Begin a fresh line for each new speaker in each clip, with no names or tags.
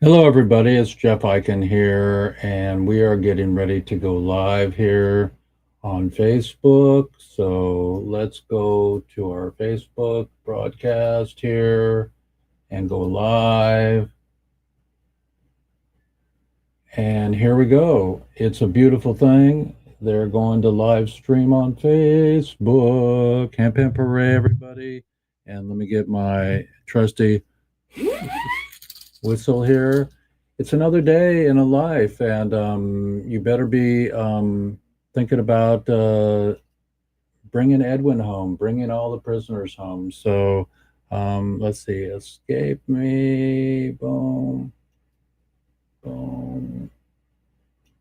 Hello, everybody. It's Jeff Eichen here, and we are getting ready to go live here on Facebook. So let's go to our Facebook broadcast here and go live. And here we go. It's a beautiful thing. They're going to live stream on Facebook. Hemp hemp hooray, everybody. And let me get my trusty whistle here. It's another day in a life, and you better be thinking about bringing Edwin home, bringing all the prisoners home. So let's see, escape me, boom, boom,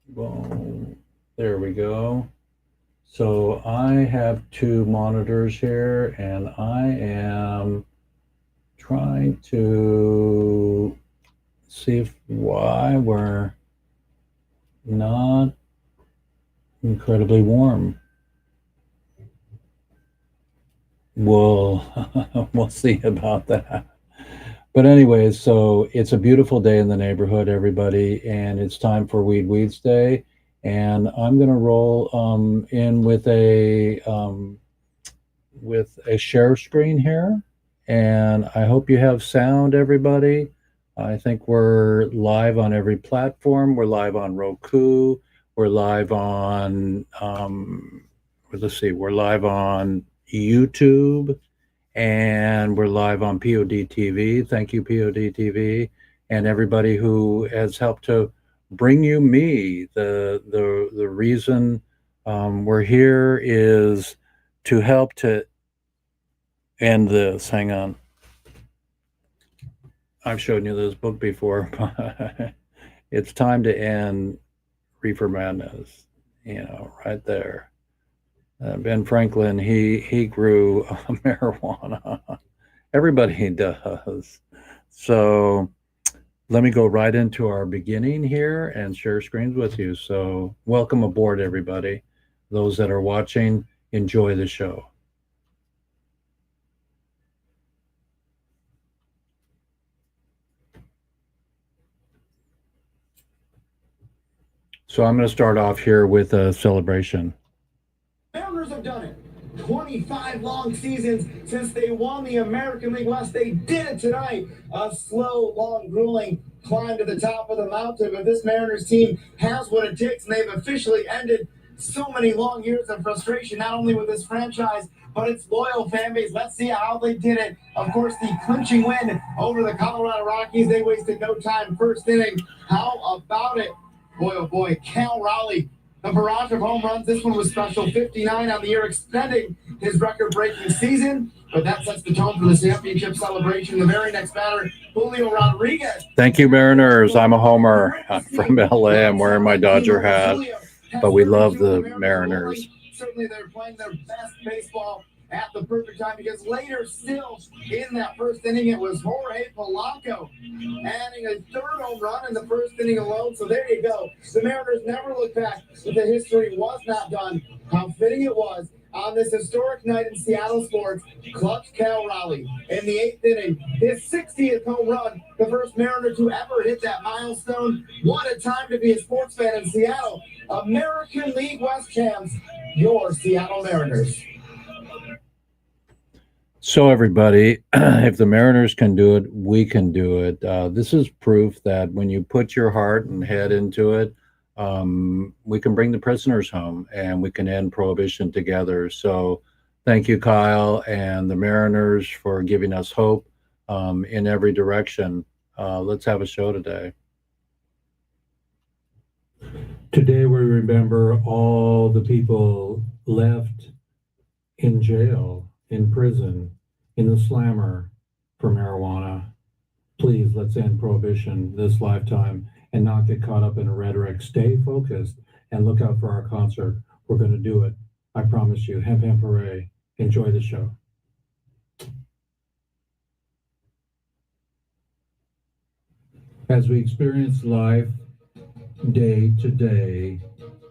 boom. There we go. So I have two monitors here, and I am trying to see why we're not incredibly warm. We'll we'll see about that. But anyways, so it's a beautiful day in the neighborhood, everybody, and it's time for Weeds Day. And I'm gonna roll in with a share screen here, and I hope you have sound, everybody. I think we're live on every platform. We're live on Roku. We're live on, let's see, we're live on YouTube, and we're live on POD TV. Thank you, POD TV, and everybody who has helped to bring you me. The reason we're here is to help to end this. Hang on. I've shown you this book before, but it's time to end reefer madness. Right there. Ben Franklin, he grew marijuana. Everybody does. So let me go right into our beginning here and share screens with you. So welcome aboard, everybody. Those that are watching, enjoy the show. So I'm going to start off here with a celebration.
Mariners have done it. 25 long seasons since they won the American League West. They did it tonight. A slow, long, grueling climb to the top of the mountain. But this Mariners team has what it takes, and they've officially ended so many long years of frustration, not only with this franchise, but its loyal fan base. Let's see how they did it. Of course, the clinching win over the Colorado Rockies. They wasted no time. First inning. How about it? Boy, oh boy, Cal Raleigh. A barrage of home runs. This one was special. 59 on the year, extending his record-breaking season. But that sets the tone for the championship celebration. The very next batter, Julio Rodriguez.
Thank you, Mariners. I'm a homer. I'm from LA. I'm wearing my Dodger hat, but we love the Mariners.
Certainly, they're playing their best baseball at the perfect time, because later still in that first inning, it was Jorge Polanco adding a third home run in the first inning alone. So there you go. The Mariners never look back, but the history was not done. How fitting it was on this historic night in Seattle sports. Clutch Cal Raleigh in the eighth inning, his 60th home run, the first Mariner to ever hit that milestone. What a time to be a sports fan in Seattle. American League West champs, your Seattle Mariners.
So, everybody, if the Mariners can do it, we can do it. This is proof that when you put your heart and head into it, we can bring the prisoners home and we can end prohibition together. So, thank you, Kyle, and the Mariners for giving us hope in every direction. Let's have a show today. Today, we remember all the people left in jail, in prison, in the slammer for marijuana. Please, let's end prohibition this lifetime and not get caught up in rhetoric. Stay focused and look out for our concert. We're going to do it. I promise you. Hemp hemp hooray. Enjoy the show. As we experience life day to day,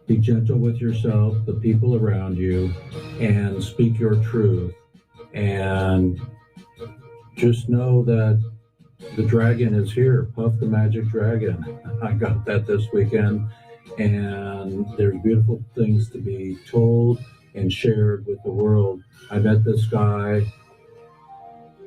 be gentle with yourself, the people around you, and speak your truth. And just know that The dragon is here, Puff the Magic Dragon. I got that this weekend, and there's beautiful things to be told and shared with the world. I met this guy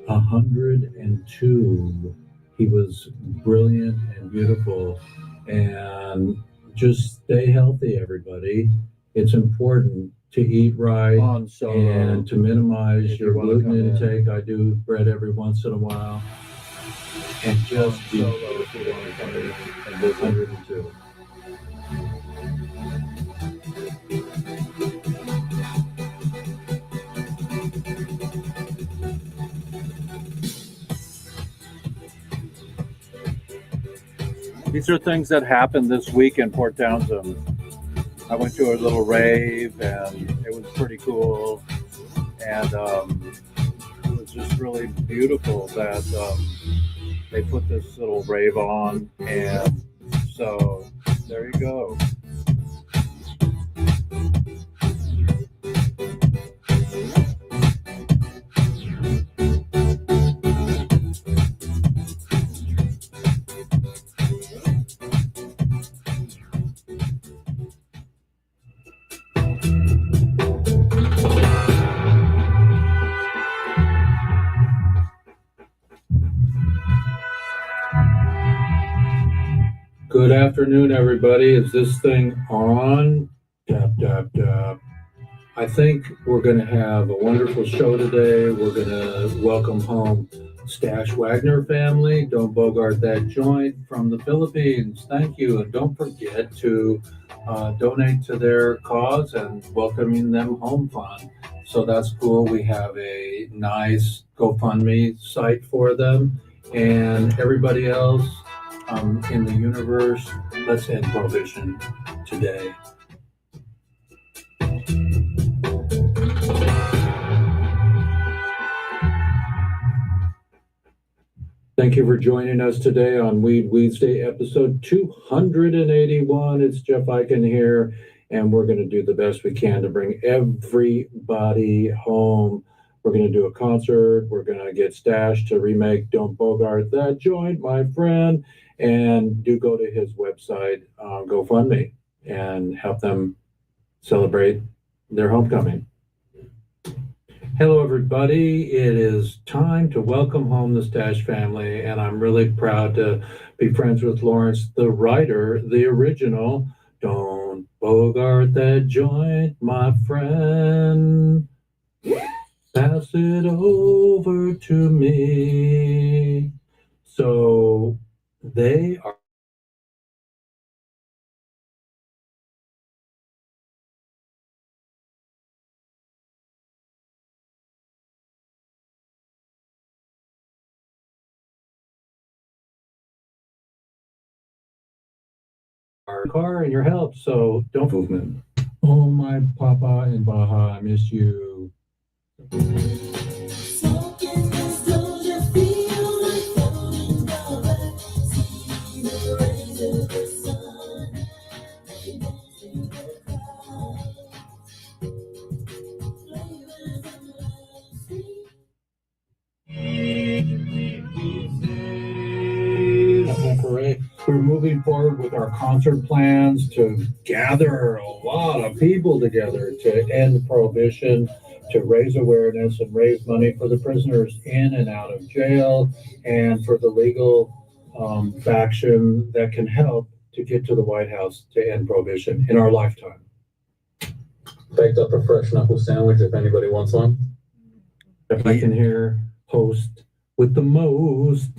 102. He was brilliant and beautiful. And just stay healthy, everybody. It's important to eat right and to minimize your gluten intake. I do bread every once in a while. And just be if you want to come in and live 102. These are things that happened this week in Port Townsend. I went to a little rave and it was pretty cool. And it was just really beautiful that they put this little rave on. And so there you go. Good afternoon, everybody. Is this thing on? Tap, tap, tap. I think we're going to have a wonderful show today. We're going to welcome home Stash Wagner family. Don't bogart that joint from the Philippines. Thank you. And don't forget to donate to their cause and welcoming them home fund. So that's cool. We have a nice GoFundMe site for them. And everybody else in the universe, let's end prohibition today. Thank you for joining us today on WEEDSDAY episode 281. It's Jeff Eichen here, and we're going to do the best we can to bring everybody home. We're going to do a concert. We're going to get Stash to remake Don't Bogart That Joint, my friend, and do go to his website, GoFundMe, and help them celebrate their homecoming. Hello, everybody. It is time to welcome home the Stash family, and I'm really proud to be friends with Lawrence, the writer, the original. Don't bogart that joint, my friend. Pass it over to me. So they are our car and your help, so don't movement. Oh, my papa in Baja, I miss you. We're moving forward with our concert plans to gather a lot of people together to end prohibition, to raise awareness and raise money for the prisoners in and out of jail, and for the legal faction that can help to get to the White House to end prohibition in our lifetime. Baked up a fresh knuckle sandwich if anybody wants one. If I can hear host with the most.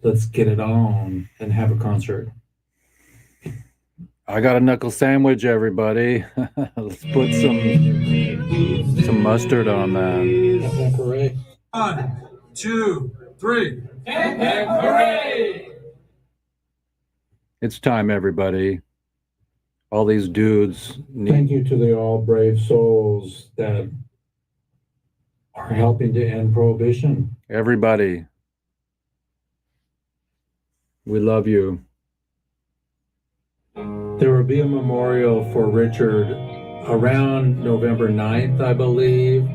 Let's get it on and have a concert. I got a knuckle sandwich, everybody. Let's put some mustard on that.
1, 2, 3. Hip, hip, hooray!
It's time, everybody. All these dudes. Thank you to the all brave souls that are helping to end prohibition. Everybody. We love you. There will be a memorial for Richard around November 9th, I believe,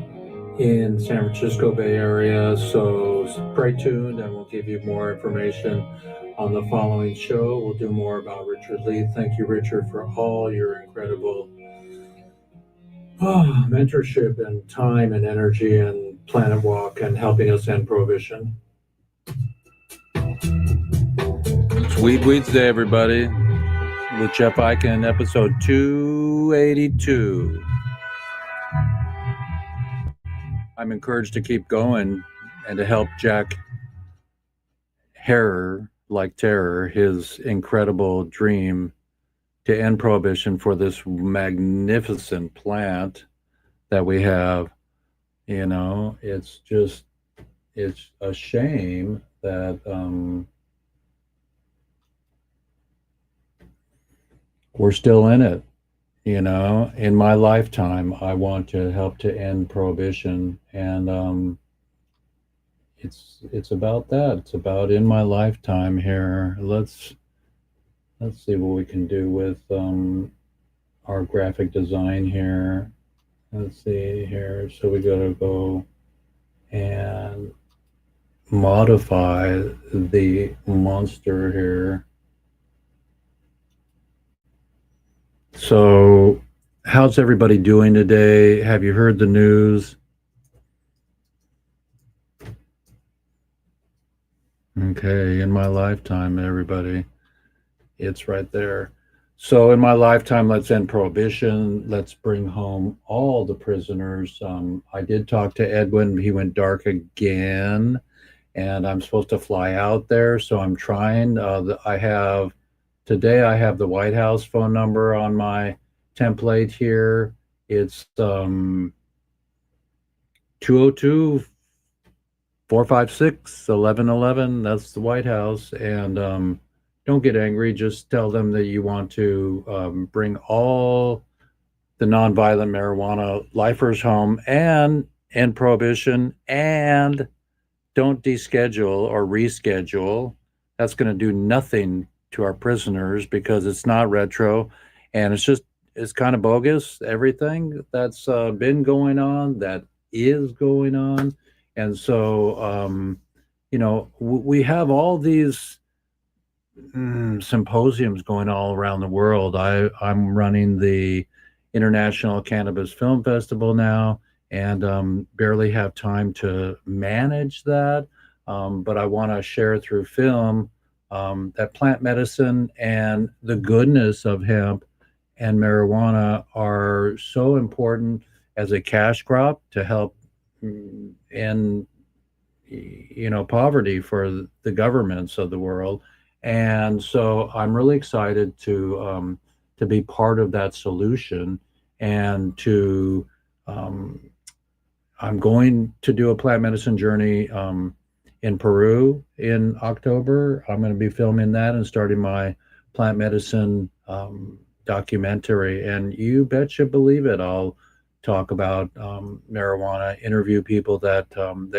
in San Francisco Bay Area. So So stay tuned, and we'll give you more information on the following show. We'll do more about Richard Lee. Thank you, Richard, for all your incredible mentorship and time and energy and Planet Walk and helping us end prohibition. It's Weeds Day, everybody, with Jeff Eichen, episode 282. I'm encouraged to keep going and to help Jack Herer, like terror, his incredible dream to end prohibition for this magnificent plant that we have. You know, it's a shame that we're still in it. You know, in my lifetime, I want to help to end prohibition, and it's about that. It's about in my lifetime here. Let's see what we can do with our graphic design here. Let's see here. So we got to go and modify the monster here. So, how's everybody doing today? Have you heard the news? Okay, in my lifetime, everybody, it's right there. So, in my lifetime, let's end prohibition. Let's bring home all the prisoners. I did talk to Edwin. He went dark again, and I'm supposed to fly out there. So, I'm trying. Today I have the White House phone number on my template here. It's 202 456 1111. That's the White House. And don't get angry. Just tell them that you want to bring all the nonviolent marijuana lifers home and end prohibition, and don't deschedule or reschedule. That's going to do nothing to our prisoners because it's not retro, and it's kind of bogus. Everything that's been going on, that is going on. And so we have all these symposiums going all around the world. I'm running the International Cannabis Film Festival now, and barely have time to manage that, but I want to share through film that plant medicine and the goodness of hemp and marijuana are so important as a cash crop to help end poverty for the governments of the world. And so I'm really excited to be part of that solution, and I'm going to do a plant medicine journey in Peru in October. I'm going to be filming that and starting my plant medicine documentary. And you betcha believe it, I'll talk about marijuana, interview people that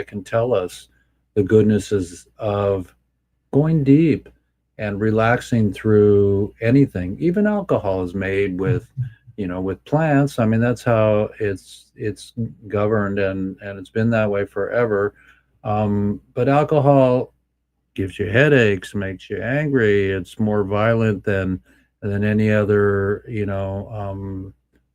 can tell us the goodnesses of going deep and relaxing through anything. Even alcohol is made with plants. I mean, that's how it's governed, and it's been that way forever. But alcohol gives you headaches, makes you angry. It's more violent than any other,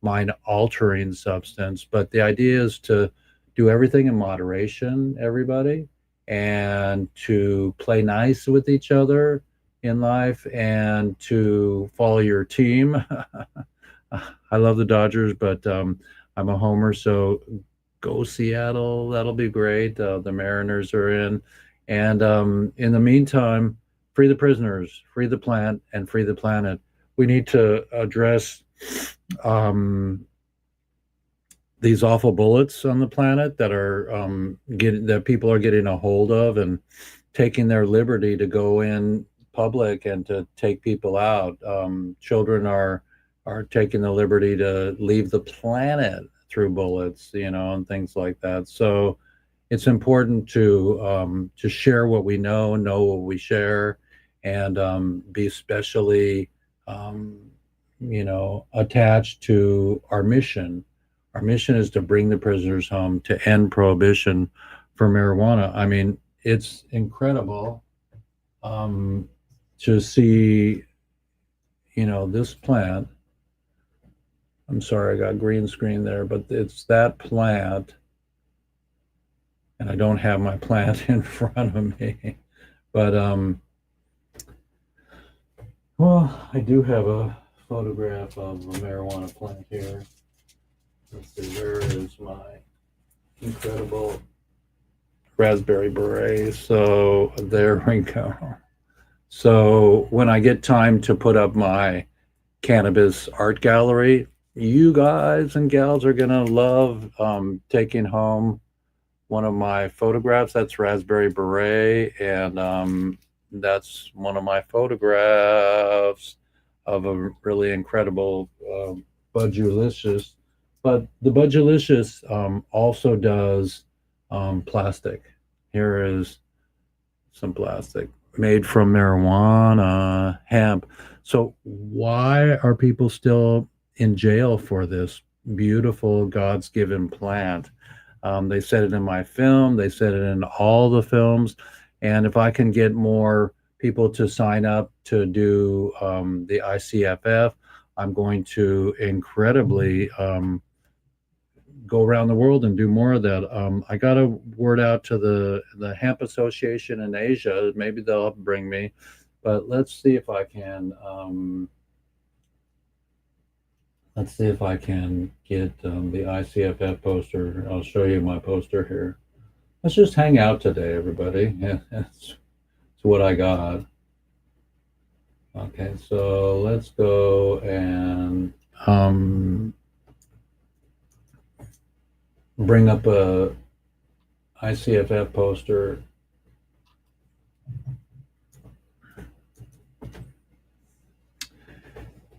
mind altering substance. But the idea is to do everything in moderation, everybody, and to play nice with each other in life, and to follow your team. I love the Dodgers, but I'm a homer, so go Seattle. That'll be great. The Mariners are in. And in the meantime, free the prisoners, free the plant, and free the planet. We need to address these awful bullets on the planet that are that people are getting a hold of and taking their liberty to go in public and to take people out. Children are taking the liberty to leave the planet through bullets, and things like that. So it's important to share what we know what we share, and be especially attached to our mission. Our mission is to bring the prisoners home, to end prohibition for marijuana. I mean, it's incredible to see, this plant. I'm sorry, I got green screen there, but it's that plant, and I don't have my plant in front of me. But well, I do have a photograph of a marijuana plant here. Let's see, where is my incredible raspberry beret? So there we go. So when I get time to put up my cannabis art gallery, you guys and gals are gonna love taking home one of my photographs. That's raspberry beret, and that's one of my photographs of a really incredible Budulicious. But the Budulicious also does plastic. Here is some plastic made from marijuana, hemp. So why are people still in jail for this beautiful God's given plant? They said it in my film. They said it in all the films. And if I can get more people to sign up to do the ICFF, I'm going to incredibly go around the world and do more of that. I got a word out to the Hemp Association in Asia. Maybe they'll bring me, but let's see if I can. Let's see if I can get the ICFF poster. I'll show you my poster here. Let's just hang out today, everybody. Yeah, that's what I got. Okay, so let's go and bring up a ICFF poster.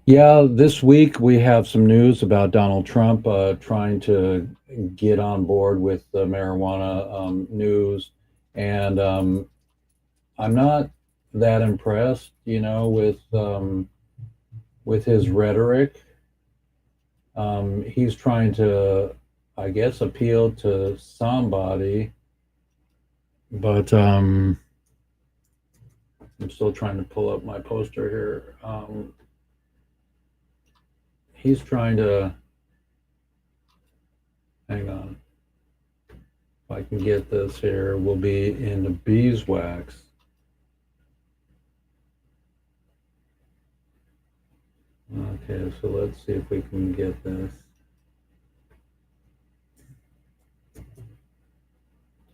Yeah, this week we have some news about Donald Trump trying to get on board with the marijuana news, and I'm not that impressed, with his rhetoric. He's trying to, I guess, appeal to somebody, but I'm still trying to pull up my poster here. He's trying to, hang on, if I can get this here, we'll be in the beeswax. Okay, so let's see if we can get this.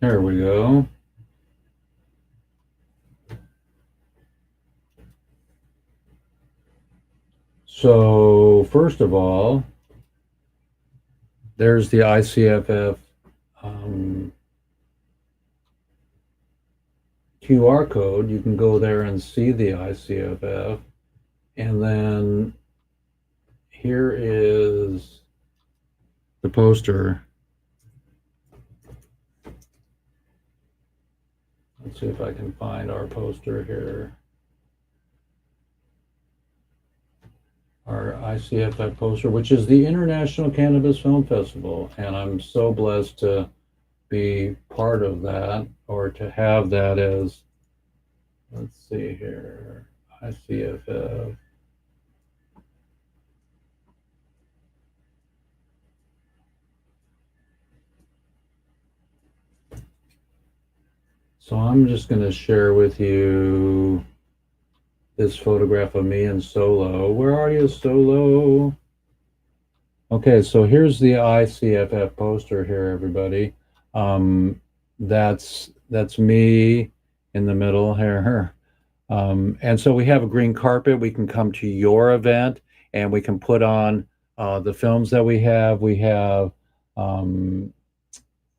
There we go. So first of all, there's the ICFF QR code. You can go there and see the ICFF. And then here is the poster. Let's see if I can find our poster here. Our ICFF poster, which is the International Cannabis Film Festival. And I'm so blessed to be part of that, or to have that as, let's see here, ICFF. So I'm just going to share with you this photograph of me in Solo. Where are you, Solo? Okay, so here's the ICFF poster here, everybody. That's me in the middle here. And so we have a green carpet. We can come to your event and we can put on the films that we have. We have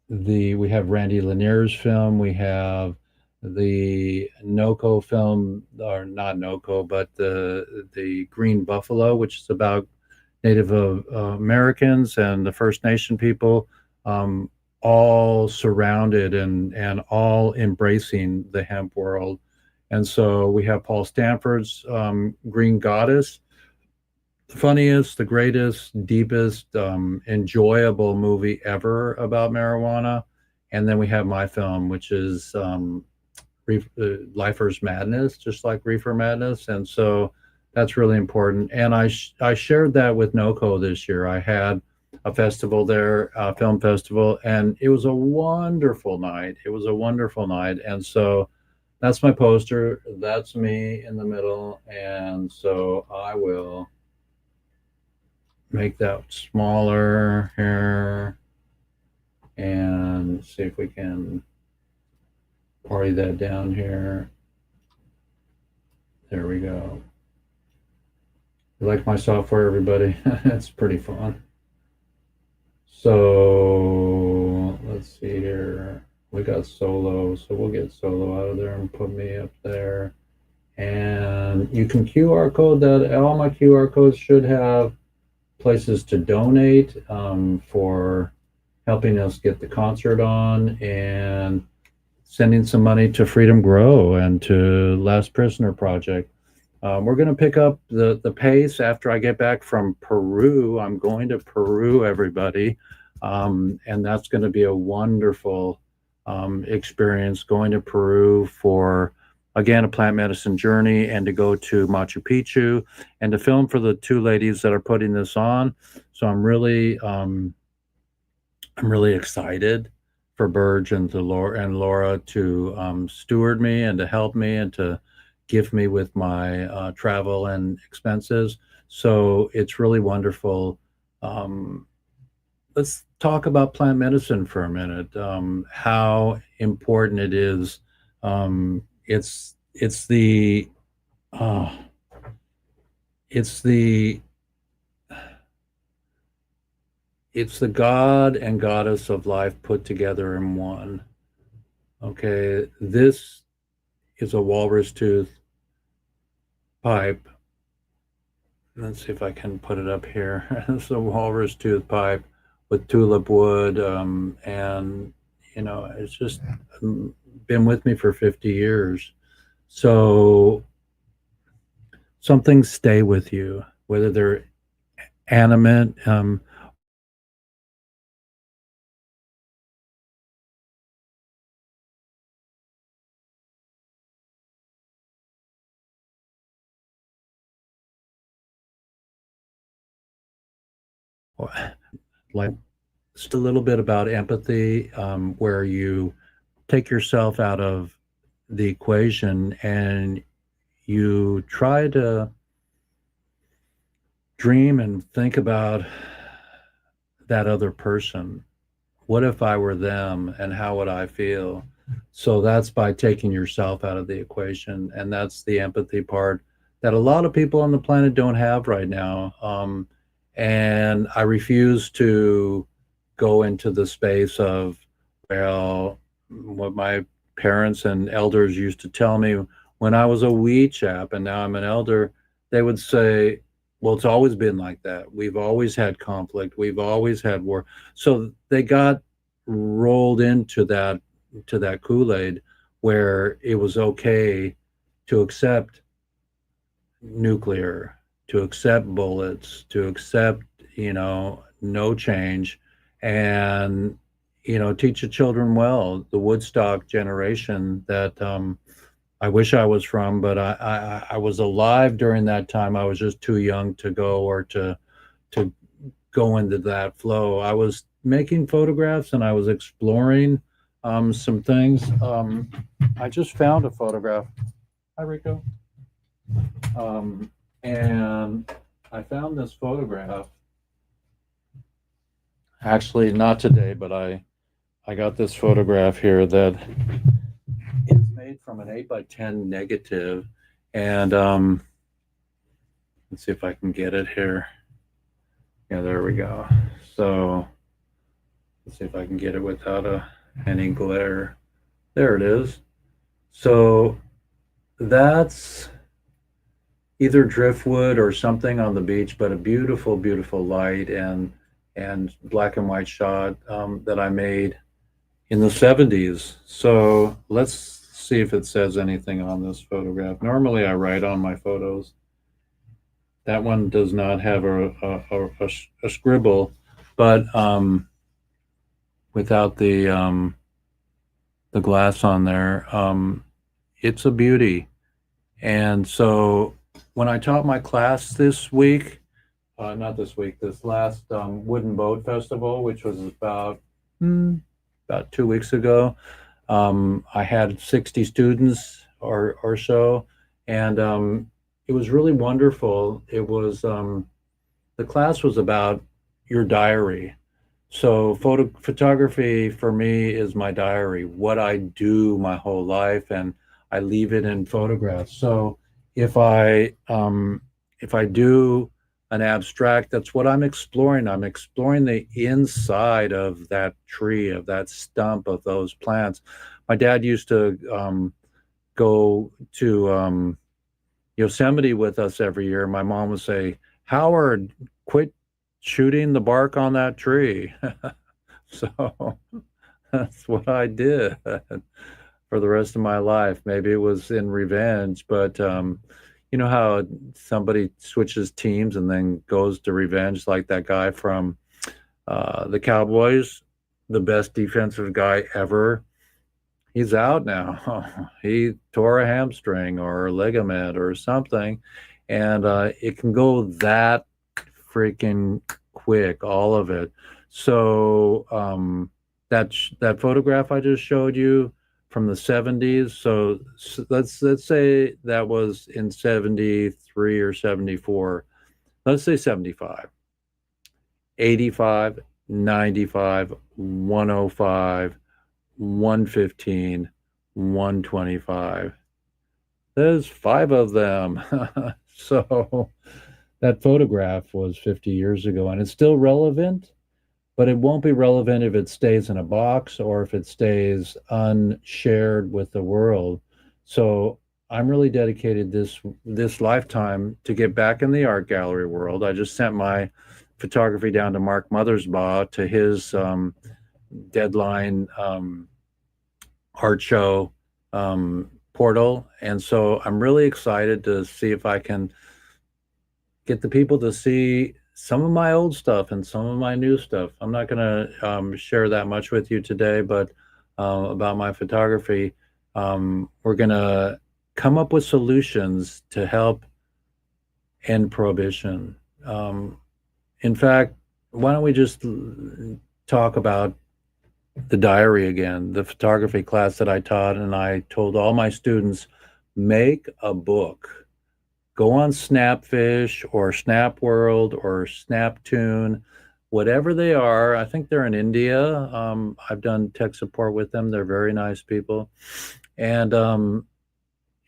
we have Randy Lanier's film. We have the NOCO film, or not NOCO, but the Green Buffalo, which is about Native Americans and the First Nation people, all surrounded and all embracing the hemp world. And so we have Paul Stanford's Green Goddess, the funniest, the greatest, deepest, enjoyable movie ever about marijuana. And then we have my film, which is Lifer's Madness, just like Reefer Madness. And so that's really important. And I shared that with NOCO this year. I had a festival there, a film festival, and it was a wonderful night. It was a wonderful night. And so that's my poster. That's me in the middle. And so I will make that smaller here and see if we can party that down here. There we go. You like my software, everybody? It's pretty fun. So let's see here. We got Solo, so we'll get Solo out of there and put me up there. And you can QR code that. All my QR codes should have places to donate for helping us get the concert on, and sending some money to Freedom Grow and to Last Prisoner Project. We're going to pick up the pace after I get back from Peru. I'm going to Peru, everybody. And that's going to be a wonderful experience, going to Peru for, again, a plant medicine journey, and to go to Machu Picchu and to film for the two ladies that are putting this on. So I'm really excited for Burge and Laura to steward me and to help me and to gift me with my travel and expenses. So it's really wonderful. Let's talk about plant medicine for a minute. How important it is. It's the uh, it's the it's the God and Goddess of life put together in one. Okay, this is a walrus tooth pipe. Let's see if I can put it up here. It's a walrus tooth pipe with tulip wood, and it's just been with me for 50 years. So some things stay with you, whether they're animate. Like just a little bit about empathy, where you take yourself out of the equation and you try to dream and think about that other person. What if I were them, and how would I feel? So that's by taking yourself out of the equation. And that's the empathy part that a lot of people on the planet don't have right now. And I refuse to go into the space of, well, what my parents and elders used to tell me when I was a wee chap and now I'm an elder. They would say, well, it's always been like that. We've always had conflict. We've always had war. So they got rolled into that Kool-Aid, where it was okay to accept nuclear, to accept bullets, to accept, no change, and, teach the children well. The Woodstock generation that I wish I was from, but I was alive during that time. I was just too young to go, or to go into that flow. I was making photographs and I was exploring some things. I just found a photograph. Hi, Rico. And I found this photograph. Actually, not today, but I got this photograph here that is made from an 8x10 negative. And let's see if I can get it here. Yeah, there we go. So let's see if I can get it without any glare. There it is. So that's either driftwood or something on the beach, but a beautiful, beautiful light and black and white shot that I made in the 70s. So let's see if it says anything on this photograph. Normally I write on my photos. That one does not have a scribble, but without the the glass on there. It's a beauty. And so when I taught my class this week, not this week, this last Wooden Boat Festival, which was about 2 weeks ago, I had 60 students or so, and it was really wonderful. It was the class was about your diary. So photography for me is my diary, what I do my whole life, and I leave it in photographs. So if I if I do an abstract, that's what I'm exploring. I'm exploring the inside of that tree, of that stump, of those plants. My dad used to go to Yosemite with us every year. My mom would say, "Howard, quit shooting the bark on that tree." So that's what I did for the rest of my life. Maybe it was in revenge, but you know how somebody switches teams and then goes to revenge, like that guy from the Cowboys, the best defensive guy ever. He's out now. He tore a hamstring or a ligament or something, and it can go that freaking quick, all of it. So that photograph I just showed you from the 70s. So let's say that was in 73 or 74. Let's say 75, 85, 95, 105, 115, 125. There's five of them. So that photograph was 50 years ago and it's still relevant, but it won't be relevant if it stays in a box or if it stays unshared with the world. So I'm really dedicated this lifetime to get back in the art gallery world. I just sent my photography down to Mark Mothersbaugh to his deadline art show portal, and so I'm really excited to see if I can get the people to see some of my old stuff and some of my new stuff. I'm not going to share that much with you today, but about my photography, we're going to come up with solutions to help end prohibition. In fact, why don't we just talk about the diary again, the photography class that I taught, and I told all my students, make a book. Go on Snapfish or Snapworld or Snaptune, whatever they are. I think they're in India. I've done tech support with them. They're very nice people. And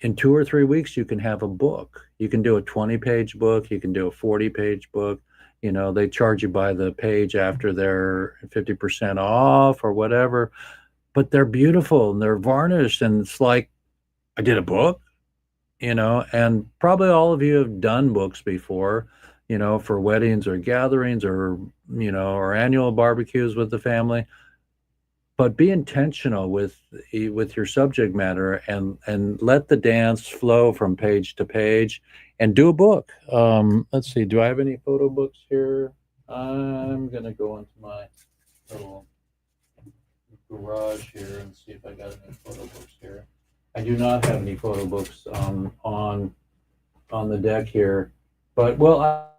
in 2 or 3 weeks, you can have a book. You can do a 20-page book. You can do a 40-page book. You know, they charge you by the page after they're 50% off or whatever. But they're beautiful and they're varnished. And it's like, I did a book, you know, and probably all of you have done books before, you know, for weddings or gatherings or, you know, or annual barbecues with the family. But be intentional with your subject matter and let the dance flow from page to page and do a book. Let's see, do I have any photo books here? I'm gonna go into my little garage here and see if I got any photo books here. I do not have any photo books on the deck here, but well,